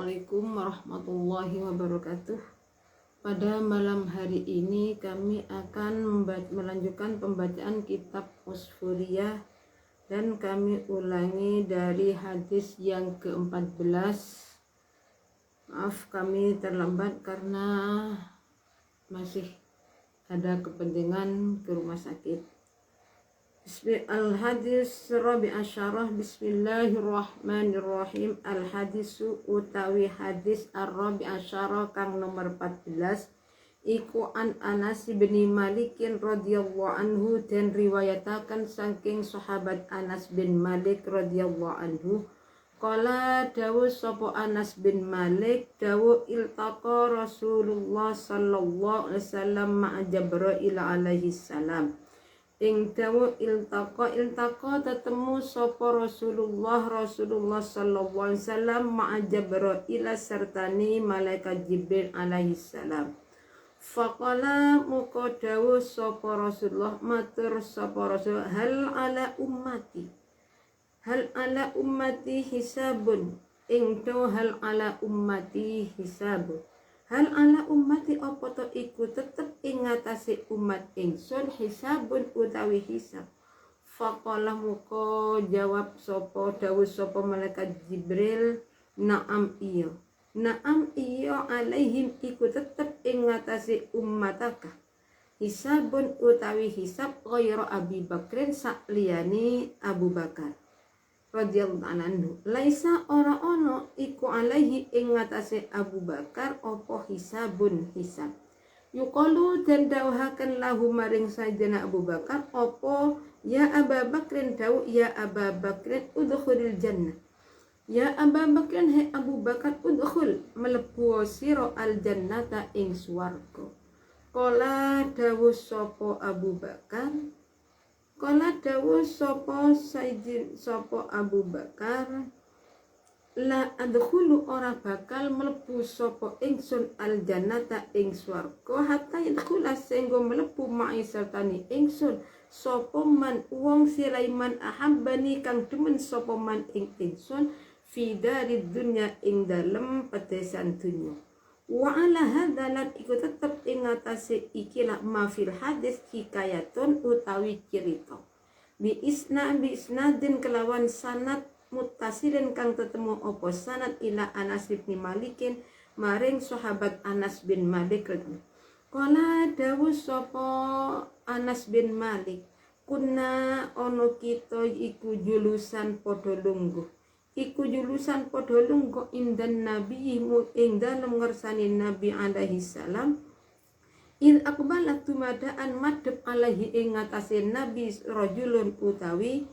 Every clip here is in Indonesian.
Assalamualaikum warahmatullahi wabarakatuh. Pada malam hari ini kami akan melanjutkan pembacaan kitab Usfuriyah dan kami ulangi dari hadis yang ke-14. Maaf kami terlambat karena masih ada kepentingan ke rumah sakit. Al-hadis rabi asyarah. Bismillahirrahmanirrahim. Al-hadisu utawi hadis ar-rabi asyarah kang nomor 14 iku an Anas bin Malikin radhiyallahu anhu, dan riwayatakan saking sahabat Anas bin Malik radhiyallahu anhu. Qala dawu sapa Anas bin Malik, dawu iltaqa Rasulullah sallallahu alaihi wasallam ma'a Jibril alaihi salam. Ing dawu iltaqa tetemu sapa Rasulullah sallallahu alaihi wasallam ma'a Jibril sertani malaikat Jibril alaihi salam. Faqala muka dawu sapa Rasulullah, matur sapa Rasul, hal ala ummati hisabun. Ing dawu hal ala ummati hisabun. Hal ala ummati apa to iku tetep ing ngatasé umat ingsun hisabun utawi hisab. Faqala muka jawab sapa dawuh sapa malaikat Jibril, na'am iya. Na'am iya alaihim iku tetep ing ngatasé ummataka hisabun utawi hisab ghairu Abi Bakrin sakliyane Abu Bakar radhiyallahu anhu. Laisa ora ono iku alaihi ing ngatasé Abu Bakar apa hisabun hisab. Yuqalu dan dawuhaken lahu maring sayyidina Abu Bakar apa ya Abu Bakrin, dawu ya Abu Bakrin udkhulil jannah. Ya Abu Bakrin, he Abu Bakar, udkhul mlebu sira al jannata ing swarga. Kala dawuh sapa Abu Bakar, kala dawuh sapa Sayyidin sapa Abu Bakar, la adkhulu ora bakal mlebu sapa ingsun al jannata ing swarga hatta yadkhula sehingga mlebu ma'i sertani ingsun sapa man wong siraiman ahabbani kang demen sapa man ing ingsun fi darid dunya ing dalem pedesan dunya. Wa ala hadalan iku tetep ing ngatasé ikilah mafil hadis hikayatun utawi cerita bi isnadin kelawan sanad muttasilin kang tetemu apa sanad ila Anas bin Malikin maring sahabat Anas bin Malik. Kala dawuh sapa Anas bin Malik, kunna ono kita iku julusan padha lungguh. Iku julusan padha lungguh indan nabi ing dalem ngersani Nabi alaihi salam. In aqbalat tumadaan madhep alaihi ing ngatasé Nabi rajulun utawi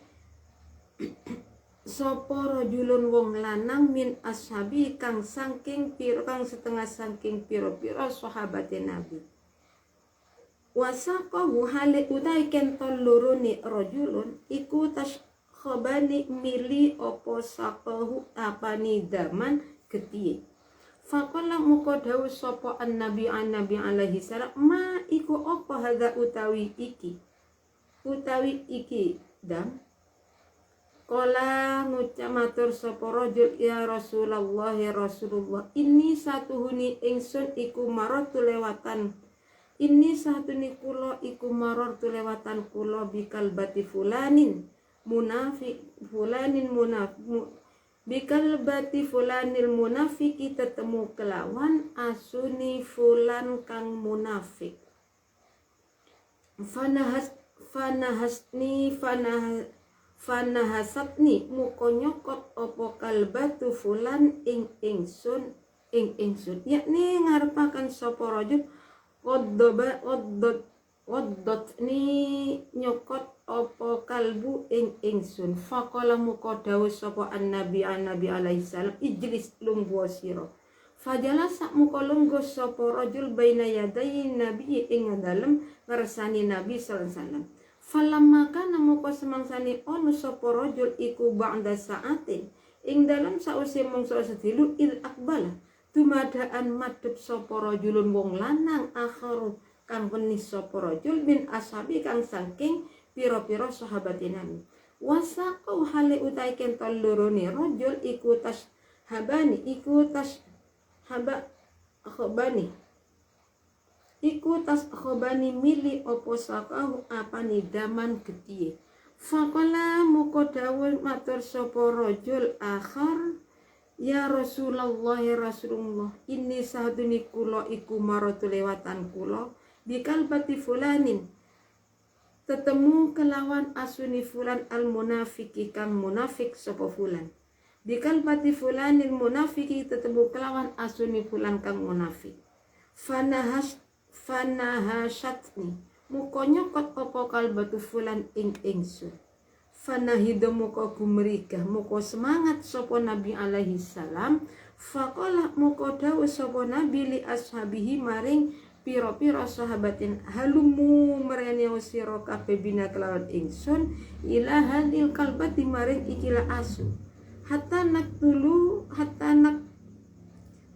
sapa rajulun wong lanang min ashabi kang saking pira kang setengah saking pira-pira sahabate Nabi. Wasaqahu hale utai kentol lorone rajulun iku khabani mili opo saqahu apani daman getiye. Faqala muka dawuh sapa an-nabi alaihi salam, ma iku opo hadza utawi iki dam. Qala ngucamatur sapa rajul, ya Rasulullah ini satuhuni ingsun iku maratu lewatan. Ini satuni kula iku maratu lewatan kula bikal bati fulanin bikal bati fulanil munafiki tetemu kelawan asuni fulan kang munafik. Fanahasatni muko nyokot opo kalbatu fulan ing ingsun yakni ngarepaken sapa rajul Waddot ni nyokot opo kalbu ing ingsun. Faqala muka dawuh sapa an-nabi alaihi salam, ijlis lungguh sira. Fajalasa muka lungguh sapa rajul baina yaday nabi ing dalem ngersani Nabi sallallahu alaihi wasallam. Falamma kana muka semangsane ono sapa rajul iku ba'da sa'atin ing dalem sause mangsa sedilu il akbala tumadaan madhep sapa rajulun wong lanang akharu kang wenih sapa rajul bin ashabi kang saking pira-pira sahabate Nabi. Wasaqau hale utai kentol lorone rajul iku tas habani iku tas haba khobani iku tas khobani mili opo sakahu apani daman gedie. Faqala muko dawuh matur sapa rajul akhar, ya Rasulullah ya Rasulullah, ini sahaduni kula iku maratu lewatan kula bikalbati fulanin, tetemu kelawan asuni fulan al munafiki kang munafik sapa fulan. Bikalbati fulanin munafiki, tetemu kelawan asuni fulan kang munafik. Fanahashatni muko nyokot opo kalbatu fulan ing ingsun. Fanahido muko gumrigah muko semangat sopo Nabi alaihi salam. Faqala muko dawu sopo Nabi li ashabihi maring piro-piro sahabatin, halumu merenya sira kabeh bina kelawan ingsun ila hadil kalbati maring ikilah asu hatta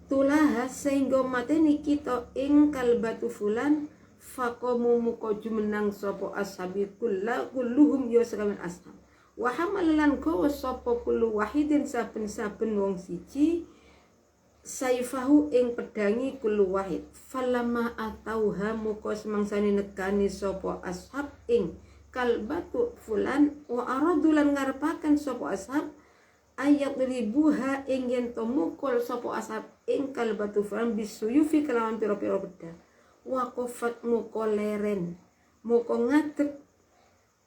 tulaha sehingga mateni kita ing kalbatu fulan. Faqamu muko jumenang sopo ashabi kulluhum ya sekawan ashab. Wa hamalan ko sopo kullu wahidin saben-saben wong siji saifahu ing pedangi kullu wahid. Falamma atauha muko semangsane nekani sopo ashab ing kalbatu fulan wa aradulan ngarepaken sopo ashab ayat ribuha ing yen to mukul sopo ashab ing kalbatu fulan bisuyufi kelawan pira-pira pedang. Waqafat muko leren muko ngadeg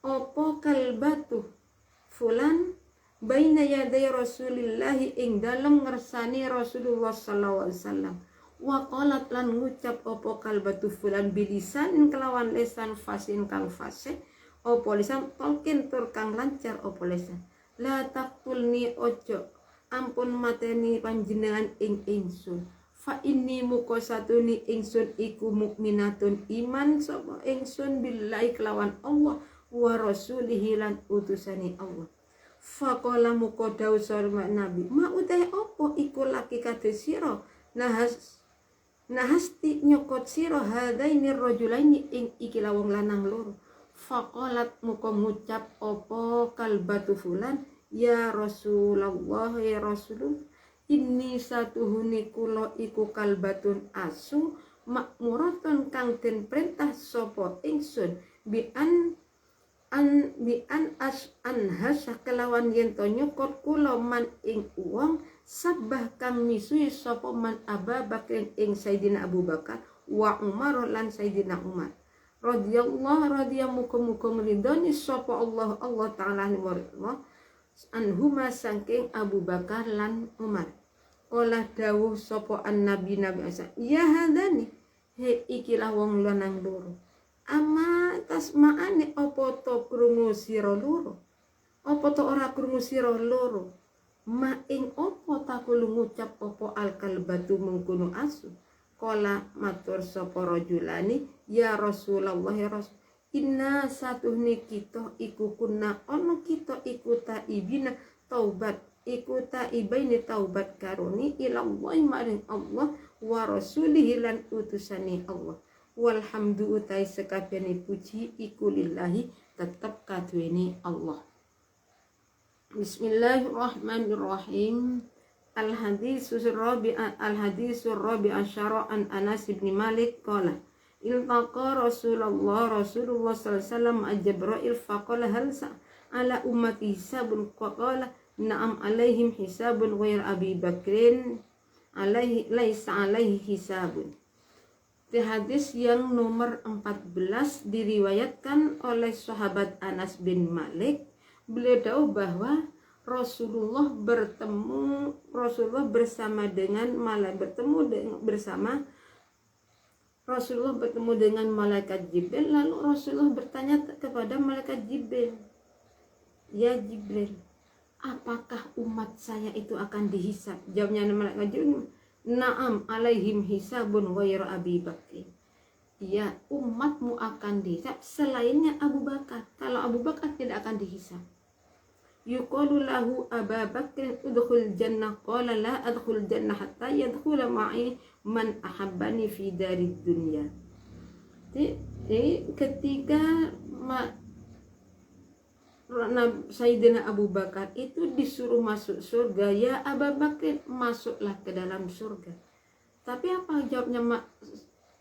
opo kalbatu fulan baina yaday Rasulillahi ing dalem ngersani Rasulullah sallallahu alaihi wasallam. Wa qalat lan ngucap opo kalbatu fulan bilisanin kelawan lesan fasin kang fasih opo lisan tolkin tur kang lancar opo lesan. La taqtulni ojo ampun mateni panjenengan ing ingsun. Fa inni muko satuni ingsun iku mukminatun iman sapa ingsun billahi kelawan Allah wa rasulihi lan utusani Allah. Faqala muko dawuh sareng Nabi, ma utahe apa iku laki kadhe sira nahasti nyokot sira hadaini rajulaini ing ikilah wong lanang loro. Faqalat muko ngucap apa kalbatu fulan, ya Rasulullah ya Rasulullah, inni satuhuni kula iku kalbatun asu makmuratun kang den perintah sapa ingsun bi an hasa kelawan yen to nyokot kula man ing wong sabah kang misui sapa man Abu Bakar ing Sayyidina Abu Bakar wa Umar lan Sayyidina Umar radhiyallahu ridhani sapa Allah taala anhuma saking Abu Bakar lan Umar. Olah dawuh sapa an-nabi asa, ya hadani he ikilah wong lanang loro. Ama tasmaane apa to krungu sira loro? Apa to ora krungu sira loro? Ma ing apa ta kulo ngucap apa al-kalbatu mengkono asu? Kala matur sapa rajulani, ya Rasulullah ya Rasul, inna satuhni kita iku kunna ono kita iku taibina taubat iku taibaini taubat karuni ila Allah maring Allah wa rasulihi lan utusani Allah. Walhamdu utai sekabehane puji iku lillahi tetep kaduweni Allah. Bismillahirrahmanirrahim. Al-hadisur rabi asyara an Anas bin Malik qala iltaqa Rasulullah sallallahu alaihi wasallam Jibril faqala hal ala ummati hisabun qala na'am alaihim hisabun ghair Abi Bakrin alaihi laisa alaihi hisabun. Di hadis yang nomor 14 diriwayatkan oleh sahabat Anas bin Malik, beliau tahu bahwa Rasulullah bertemu dengan malaikat Jibril. Lalu Rasulullah bertanya kepada malaikat Jibril, ya Jibril, apakah umat saya itu akan dihisab? Jawabnya malaikat Jibril, na'am alaihim hisabun ghairu Abi Bakr. Ya, umatmu akan dihisab selainnya Abu Bakar. Kalau Abu Bakar tidak akan dihisab. Yuqalu lahu Abu Bakr udkhul jannah, qala la adkhul jannah hatta yadkhula ma'i man ahabbani fi darid dunya. Jadi ketika Sayyidina Abu Bakar itu disuruh masuk surga, ya Abu Bakar masuklah ke dalam surga. Tapi apa jawabnya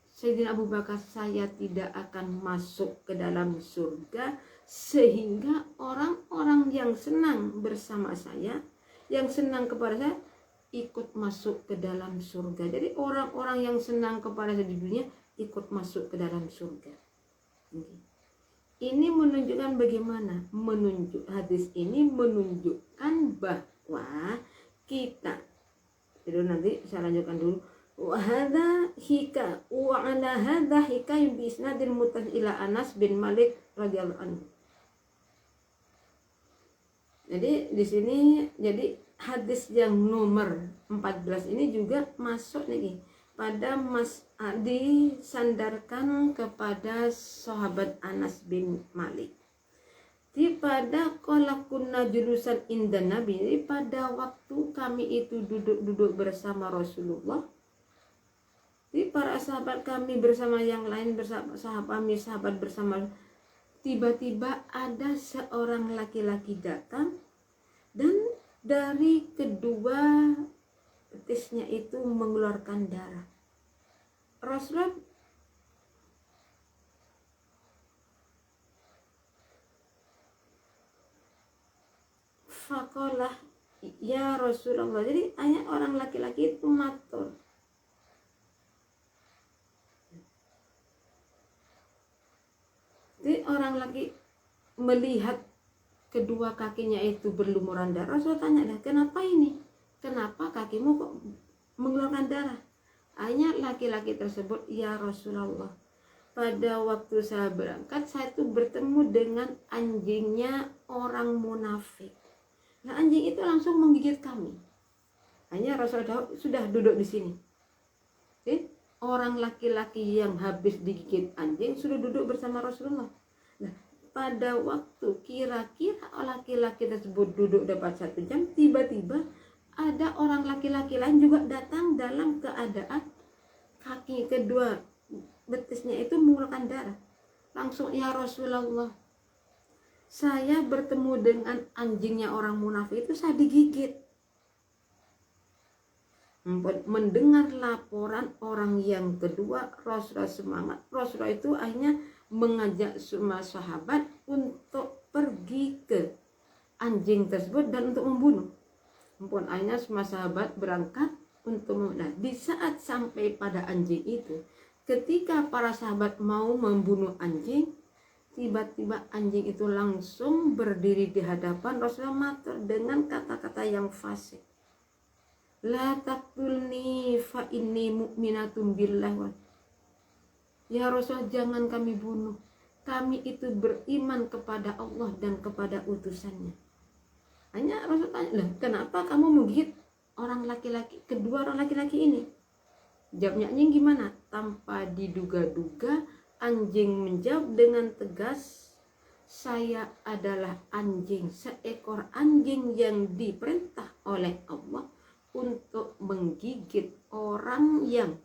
Sayyidina Abu Bakar? Saya tidak akan masuk ke dalam surga sehingga orang-orang yang senang bersama saya, yang senang kepada saya, ikut masuk ke dalam surga. Jadi orang-orang yang senang kepada saya di dunia ikut masuk ke dalam surga. Ini menunjukkan bagaimana? Hadis ini menunjukkan bahwa kita, jadi nanti saya lanjutkan dulu. Wa hadza hika wa ala hadza hikayun bi isnadil muttasil ila Anas bin Malik radhiyallahu anhu. Jadi di sini hadis yang nomor 14 ini juga masuk nih pada disandarkan kepada sahabat Anas bin Malik. Di pada qala kunna julusan indan Nabi, pada waktu kami itu duduk-duduk bersama Rasulullah. Di para sahabat kami bersama yang lain, bersama sahabat bersama, tiba-tiba ada seorang laki-laki datang dan dari kedua betisnya itu mengeluarkan darah. Rasulullah faqalah ya Rasulullah. Jadi hanya orang laki-laki itu matur, jadi orang laki melihat kedua kakinya itu berlumuran darah. Rasul tanya, kenapa ini? Kenapa kakimu kok mengeluarkan darah? Hanya laki-laki tersebut, ya Rasulullah, pada waktu saya berangkat, saya itu bertemu dengan anjingnya orang munafik. Nah, anjing itu langsung menggigit kami. Hanya Rasulullah sudah duduk di sini. Jadi, orang laki-laki yang habis digigit anjing sudah duduk bersama Rasulullah. Nah, pada waktu kira-kira laki-laki tersebut duduk dapat 1 jam, tiba-tiba ada orang laki-laki lain juga datang dalam keadaan kaki kedua betisnya itu mengeluarkan darah. Langsung, ya Rasulullah, saya bertemu dengan anjingnya orang munafik itu, saya digigit. Mendengar laporan orang yang kedua, Rasulullah semangat. Rasulullah itu akhirnya mengajak semua sahabat untuk pergi ke anjing tersebut dan untuk membunuh. Akhirnya semua sahabat berangkat untuk membunuh. Nah, di saat sampai pada anjing itu, ketika para sahabat mau membunuh anjing, tiba-tiba anjing itu langsung berdiri di hadapan Rasulullah matur dengan kata-kata yang fasih. La taqtulni fa inni mu'minatun billah. Ya Rasul, jangan kami bunuh. Kami itu beriman kepada Allah dan kepada utusannya. Hanya Rasul tanya, kenapa kamu menggigit orang laki-laki, kedua orang laki-laki ini? Jawabnya anjing gimana? Tanpa diduga-duga, anjing menjawab dengan tegas, saya adalah anjing, seekor anjing yang diperintah oleh Allah untuk menggigit orang yang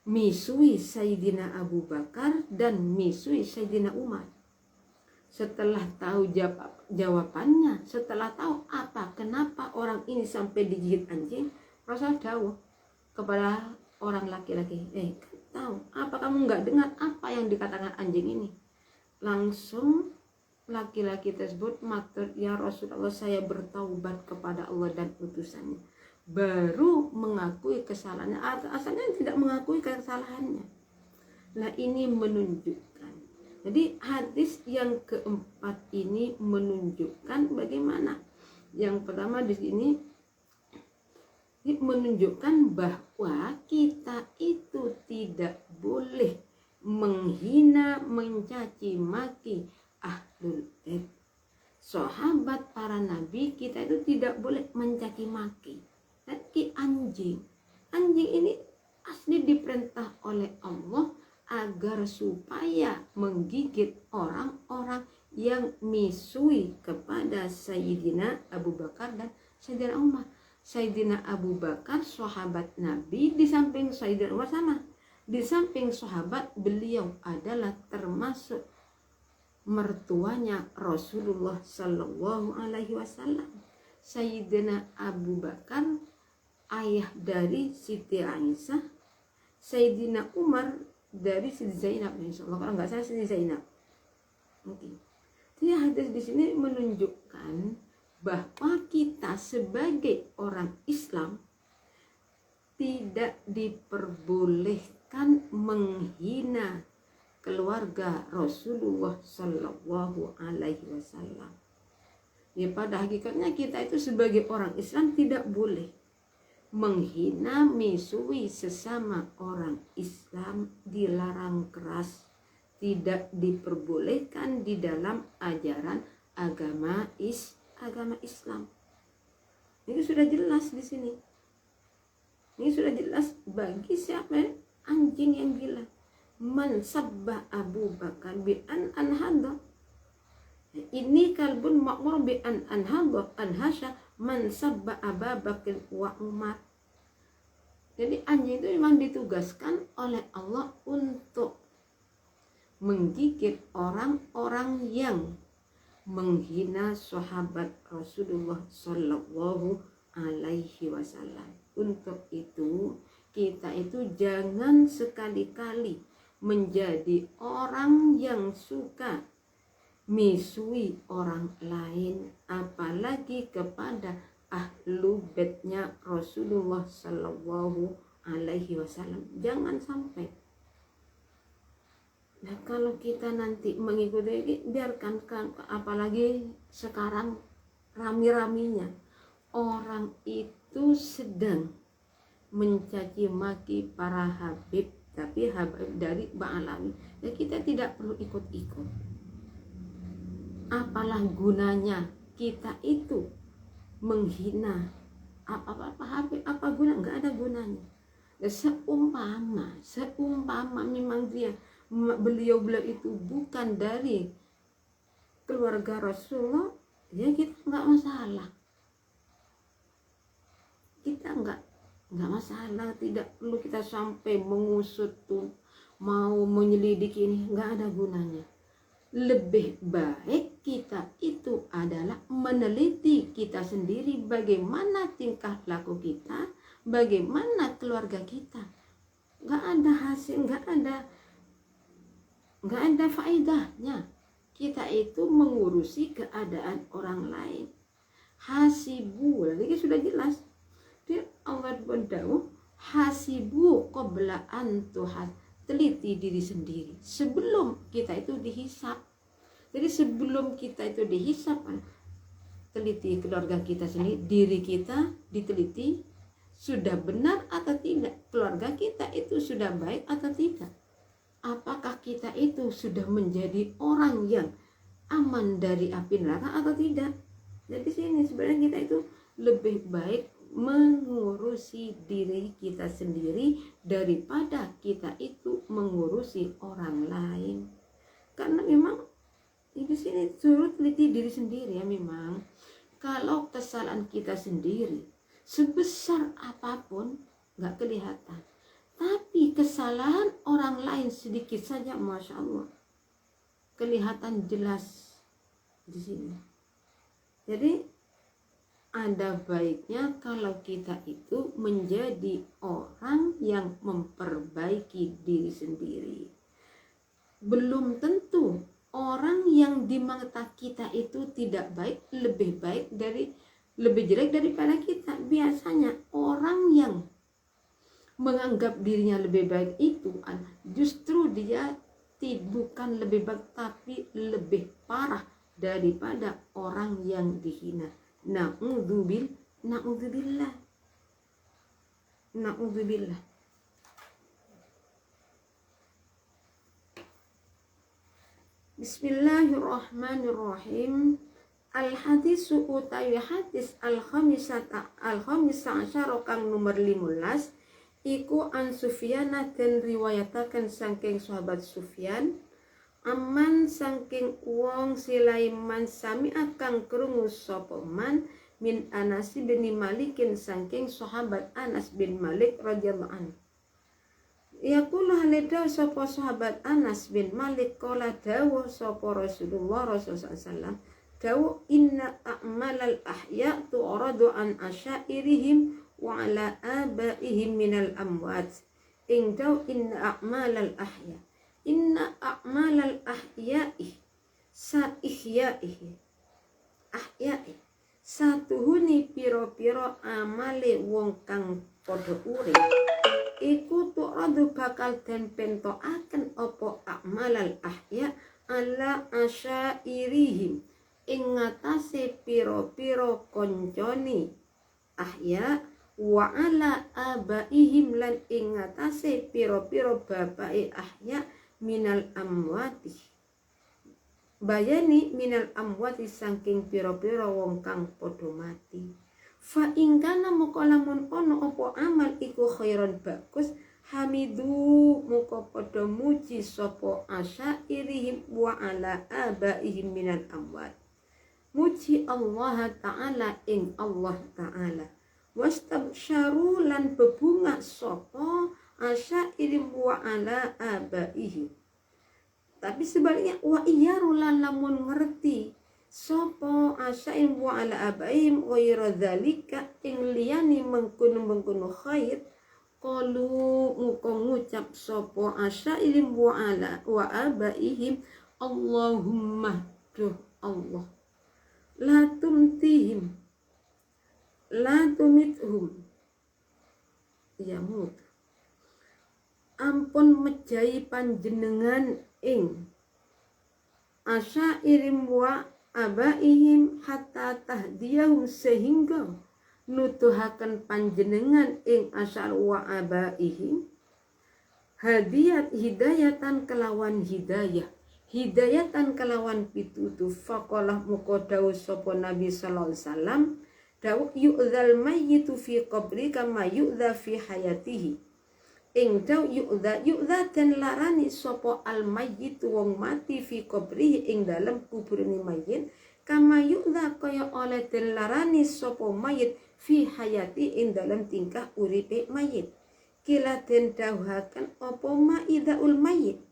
misui Sayyidina Abu Bakar dan misui Sayyidina Umar. Setelah tahu jawabannya, setelah tahu kenapa orang ini sampai digigit anjing, Rasul tahu kepada orang laki-laki, tahu apa kamu nggak dengar apa yang dikatakan anjing ini? Langsung laki-laki tersebut matur, ya Rasulullah, saya bertaubat kepada Allah dan utusannya. Baru mengakui kesalahannya. Asalnya tidak mengakui kesalahannya. Nah, ini menunjukkan. Jadi hadis yang keempat ini menunjukkan bagaimana. Yang pertama di sini menunjukkan bahwa kita itu tidak boleh menghina, mencaci maki ahlul bait. Sahabat para nabi, kita itu tidak boleh mencaci maki. Tapi anjing ini asli diperintah oleh Allah agar supaya menggigit orang-orang yang misui kepada Sayyidina Abu Bakar dan Sayyidina Umar. Sayyidina Abu Bakar sahabat Nabi, di samping Sayyidina Umar sama. Di samping sahabat, beliau adalah termasuk mertuanya Rasulullah Sallallahu Alaihi Wasallam, Sayyidina Abu Bakar, ayah dari Siti Aisyah, Sayyidina Umar dari Siti Zainab, insyaallah kalau nggak salah Siti Zainab. Mungkin. Jadi hadis di sini menunjukkan bahwa kita sebagai orang Islam tidak diperbolehkan menghina keluarga Rasulullah Sallallahu Alaihi Wasallam. Ya, pada hakikatnya kita itu sebagai orang Islam tidak boleh menghina, misui sesama orang Islam, dilarang keras, tidak diperbolehkan di dalam ajaran agama Islam. Ini sudah jelas di sini. Ini sudah jelas bagi siapa anjing yang gila. Man sabba Abu Bakar bi an anhadha. Ini kalbun ma'mur bi an anhadha anhasha man sabba Abu Bakar wa Umar. Jadi anjing itu memang ditugaskan oleh Allah untuk menggigit orang-orang yang menghina sahabat Rasulullah Sallallahu Alaihi Wasallam. Untuk itu kita itu jangan sekali-kali menjadi orang yang suka misui orang lain, apalagi kepada ahlu baitnya Rasulullah Sallallahu Alaihi Wasallam. Jangan sampai. Nah, kalau kita nanti mengikuti, biarkan kan, apalagi sekarang rami-raminya orang itu sedang mencaci maki para habib, tapi habib dari Ba'alawi. Ya, kita tidak perlu ikut-ikut. Apalah gunanya kita itu menghina apa habib, apa guna? Nggak ada gunanya. Ya, seumpama memang beliau itu bukan dari keluarga Rasulullah, ya kita nggak masalah. Kita nggak masalah, tidak perlu kita sampai mengusut tuh, mau menyelidiki ini, nggak ada gunanya. Lebih baik kita itu adalah meneliti kita sendiri, bagaimana tingkah laku kita, bagaimana keluarga kita. Nggak ada hasil, nggak ada faedahnya kita itu mengurusi keadaan orang lain. Hasibu, ini sudah jelas. Allah berdakwah, hasibu qabla an tuhas, teliti diri sendiri sebelum kita itu dihisap. Jadi sebelum kita itu dihisap, teliti keluarga kita sendiri, diri kita diteliti, sudah benar atau tidak, keluarga kita itu sudah baik atau tidak, apakah kita itu sudah menjadi orang yang aman dari api neraka atau tidak. Jadi sini sebenarnya kita itu lebih baik mengurusi diri kita sendiri daripada kita itu mengurusi orang lain. Karena memang di sini suruh teliti diri sendiri ya. Memang kalau kesalahan kita sendiri sebesar apapun nggak kelihatan, tapi kesalahan orang lain sedikit saja, masya Allah, kelihatan jelas di sini. Jadi ada baiknya kalau kita itu menjadi orang yang memperbaiki diri sendiri. Belum tentu orang yang di mata kita itu tidak baik, lebih jelek daripada kita. Biasanya orang yang menganggap dirinya lebih baik itu justru dia bukan lebih baik, tapi lebih parah daripada orang yang dihina. Na'udzubillah. Bismillahirrahmanirrahim. Al-hadisu utawi hadis al-khamisah asyara kang nomor 15 iku an Sufyana dan riwayataken saking sahabat Sufyan, aman saking wong Sulaiman sami akang krungu sapa man min Anas bin Malikin saking sahabat Anas bin Malik radhiyallahu anhu. Yaqulu halidaw sapa sahabat Anas bin Malik qala dawuh sapa Rasulullah sallallahu dawuh inna a'malal ahya tu'radu an asyairihim wa ala abaihim minal amwat. Ing daw inna a'malal ahya'i sa ihya'i ahya'i satuhuni piro-piro amale wong kang padha urip iku tu'radu bakal den pentokaken apa a'malal ahya ala asyairihim ing ngatasé piro-piro koncone ahya wa ala abaihim lan ing ngatasé piro-piro bapake ahya minal amwati bayani minal amwati saking piro-piro wong kang padha mati. Fa ingkana muka lamun ono opo amal iku khairon bagus hamidu muka padha muji sapa asyairihim wa ala abaihim minal amwat. Muji Allah Ta'ala ing Allah Ta'ala. Wastabsyaru lan bebunga sapa asyairim wa ala abaihim. Tapi sebaliknya wa iyarulan lamun ngerti sopo asyaim wa ala abaim ghayra dzalika ing liyane mengkono khair qalu muka ngucap sopo asyaim wa ala wa abaihim Allahumma duh Allah la tumtihim la tumithum yamut ampun mejahi panjenengan ing asyairim wa abaihim hatta tahdiyahum sehingga nutuhaken panjenengan ing asyar wa abaihim hidayatan kelawan hidayatan kelawan pitutu faqalah muka dawuh sapa Nabi sallallahu alaihi wasallam dawuh yu'dzal mayyitu fi qabri kama yu'dza fi hayatihi ing daw yu'dza dan larani sapa al mayyit wong mati fi qabrihi ing dalem kuburane mayit kama yu'dza kaya oleh den larani sapa mayit fi hayati ing dalem tingkah uripe mayit kila den dawuhaken apa maidaul mayit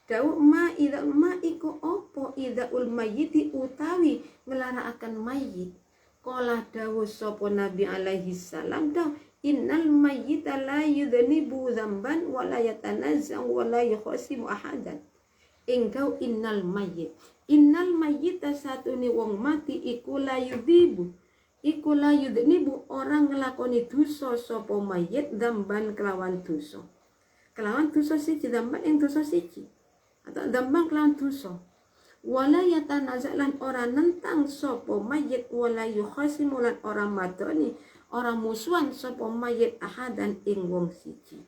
dawuh maidaul iku apa idaul mayyiti utawi nglarakaken mayit kala dawuh sapa Nabi alaihi salam dawuh innal mayyita la yudhnibu dzamban wa la yatanazza wa la yukhasimu ahadan ing daw innal mayyita satune wong mati iku la yudhibu orang nglakoni dosa sapa mayit dzamban kelawan dosa siji dzamban ing dosa siji atau dzamban kelawan dosa wala yatanazza lan ora nentang sapa mayit wala yukhasimu lan ora madoni orang musuhan sapa mayit ahadan ing wong siji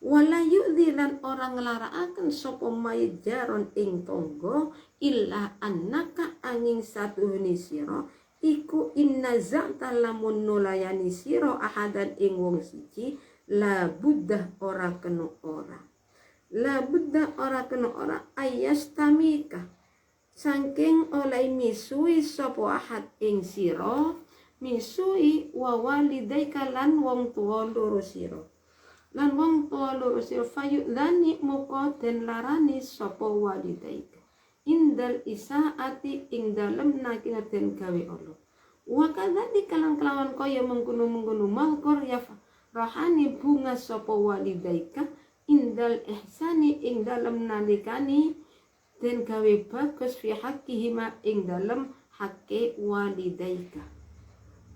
wala yu'dzi lan orang nglarakaken sapa mayit jaron ing tangga illa annaka angin satuhune sira iku inna za'ta lamun nulayani sira ahadan ing wong siji la buddah ora kena ora ayastamika saking oleh misui sapa ahad ing sira misui wa walidaika lan wong tuwa loro sira fayu'dhani muka den larani sapa walidaika indal isaati ing dalem nakina den gawe Allah wa kadzalika kalang kelawan kaya mengkono mangkor ya rahani bunga sapa walidaika indal ihsani ing dalem nalikani den gawe bagus fi haqqihima ing dalem hakke walidaika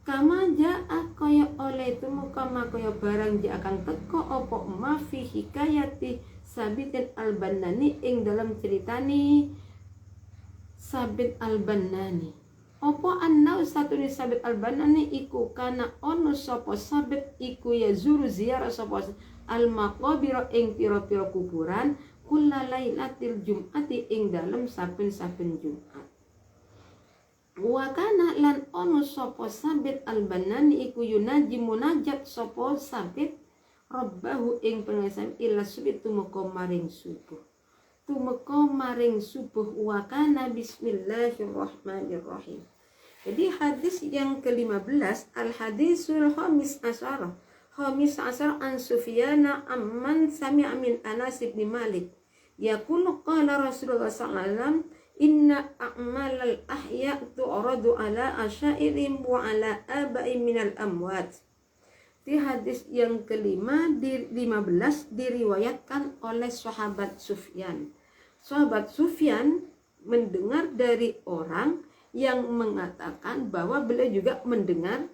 kama ja'a kaya oleh tumuka makaya barang ja akan teko opo ma fi hikayati Sabitin al-Bannani ing dalam ceritani Sabit al-Bannani opo annau satune Sabit al-Bannani iku kana ono sapa Sabit iku ya zuru ziarah sapa al-maqabir ing pira-pira kuburan kullalailatil jum'ati ing dalam saben-saben Jumat wa kana lan ono sapa Sabit al-Bannani iku yunaji munajat sapa Sabit Rabbahu ing pengesam ila subit tumeka maring subuh wa kana bismillahirrahmanirrahim. Jadi hadis yang ke-15 al hadisul khamis asyara Khamis asar an Sufyana amman sami'a min Anas bin Malik yaqulu qala Rasulullah sallallahu alaihi wasallam inna a'malal ahya tu'radu ala asyairim wa ala aba'i minal amwat. Di hadis yang kelima di 15 diriwayatkan oleh sahabat Sufyan. Sahabat Sufyan mendengar dari orang yang mengatakan bahwa beliau juga mendengar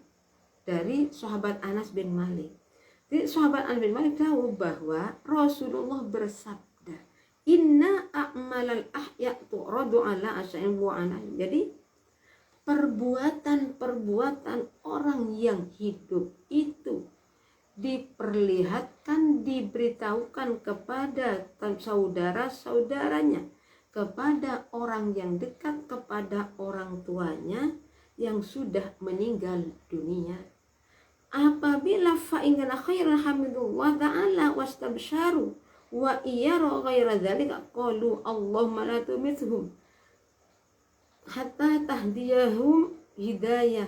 dari sahabat Anas bin Malik. Jadi sahabat Anas bin Malik tahu bahwa Rasulullah bersabda, "Inna a'malal ahya tu'radu ala asya'in wa ana." Jadi perbuatan-perbuatan orang yang hidup itu diperlihatkan, diberitahukan kepada saudara-saudaranya, kepada orang yang dekat, kepada orang tuanya yang sudah meninggal dunia. Apabila fa'ingana khairan hamidullah ta'ala wastabsharu wa iyara ghaira dzalika qalu Allahumma la tumithum hatta tahdiyahum hidayah.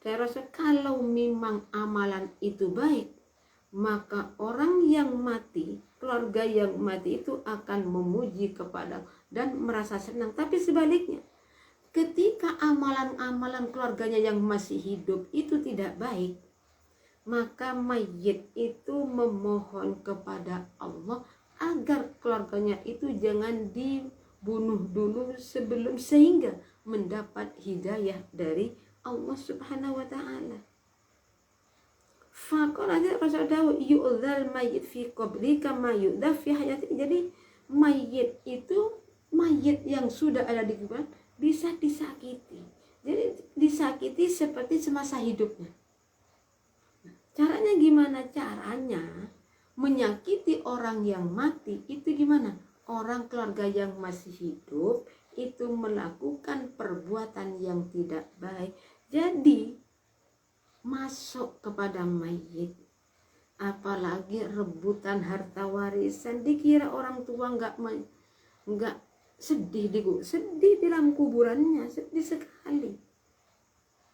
Saya rasa kalau memang amalan itu baik, maka orang yang mati, keluarga yang mati itu akan memuji kepada dan merasa senang. Tapi sebaliknya, ketika amalan-amalan keluarganya yang masih hidup itu tidak baik, maka mayit itu memohon kepada Allah agar keluarganya itu jangan dibunuh dulu sebelum, sehingga mendapat hidayah dari Allah subhanahu wa ta'ala. Faqala Rasulullah yu'dzal mayit fi qabri kama yu'dza fi hayati. Jadi mayit itu, mayit yang sudah ada di kuburan bisa disakiti. Jadi disakiti seperti semasa hidupnya. Caranya gimana? Caranya menyakiti orang yang mati itu gimana? Orang keluarga yang masih hidup itu melakukan perbuatan yang tidak baik, jadi masuk kepada mayit, apalagi rebutan harta warisan. Dikira orang tua nggak sedih sedih dalam kuburannya, sedih sekali.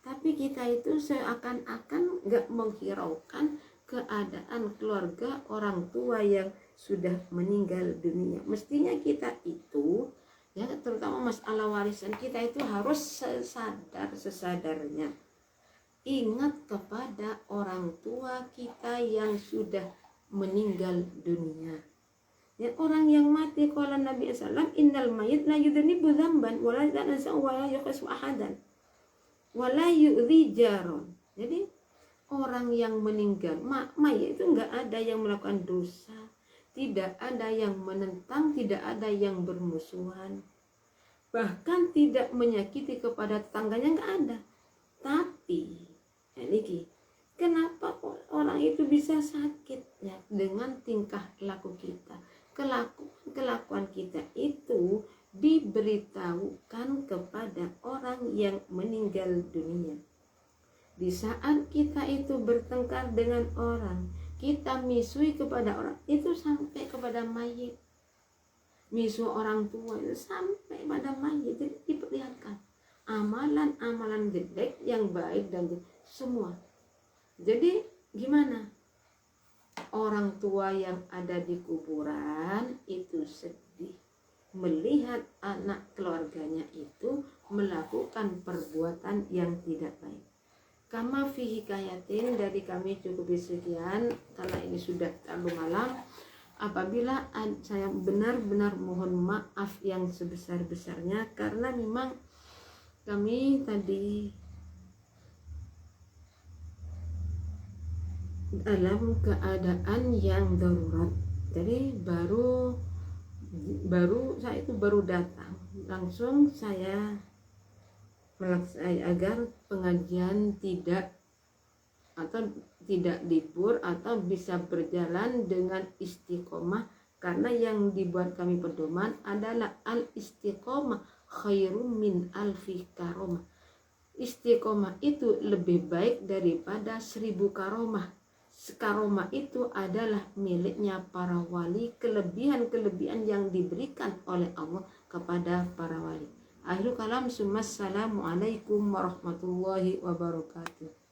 Tapi kita itu seakan-akan nggak menghiraukan keadaan keluarga orang tua yang sudah meninggal dunia. Mestinya kita itu, ya terutama masalah warisan, kita itu harus sesadarnya ingat kepada orang tua kita yang sudah meninggal dunia. Ya, orang yang mati, qala Nabi sallallahu innal mayyit la yudhnibu dzamban wa la yatanazza'u wa la yakhsu ahadan wa la yu'dhi jaron. Jadi orang yang meninggal, mayit itu enggak ada yang melakukan dosa, tidak ada yang menentang, tidak ada yang bermusuhan, bahkan tidak menyakiti kepada tetangganya, enggak ada. Tapi ini kenapa orang itu bisa sakit? Ya, dengan tingkah laku kita, kelakuan kita itu diberitahukan kepada orang yang meninggal dunia. Di saat kita itu bertengkar dengan orang, kita misui kepada orang, itu sampai kepada mayit. Misu orang tua itu sampai pada mayit. Jadi diperlihatkan amalan-amalan jelek, yang baik dan semua. Jadi gimana? Orang tua yang ada di kuburan itu sedih melihat anak keluarganya itu melakukan perbuatan yang tidak baik. Kama fi hikayatin, dari kami cukup sekian karena ini sudah terlalu malam. Apabila saya benar-benar mohon maaf yang sebesar-besarnya, karena memang kami tadi dalam keadaan yang darurat. Jadi saya itu baru datang, langsung saya agar pengajian tidak libur atau bisa berjalan dengan istiqomah, karena yang dibuat kami pedoman adalah al istiqomah khairum min alfi karomah. Istiqomah itu lebih baik daripada 1000 karomah. Karomah itu adalah miliknya para wali, kelebihan-kelebihan yang diberikan oleh Allah kepada para wali. Akhirul kalam, assalamualaikum warahmatullahi wabarakatuh.